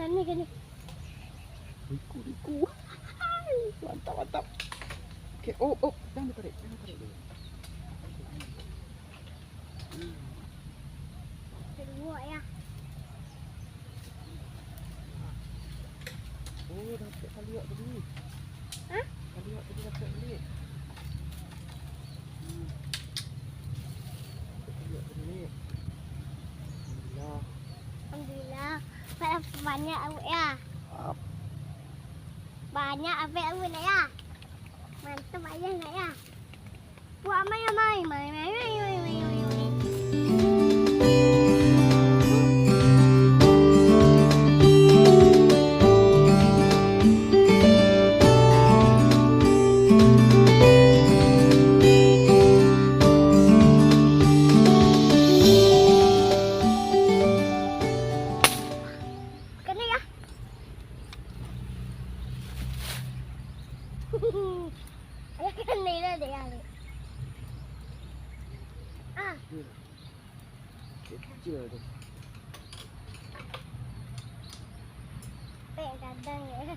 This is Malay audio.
Gani. Riku. Mantap. Okey, jangan tarik dulu. Kedua ya. Dapat kaliak tadi. Hah? Kaliak tadi dapat balik. Kaliak tadi. Alhamdulillah. Alhamdulillah. Banyak awak ya. Banyak awak nak ya. Mantap ayah nak ya. Buat mai. Kena ya. Ayah kena lah dia. Kecil tu. Kadang ya.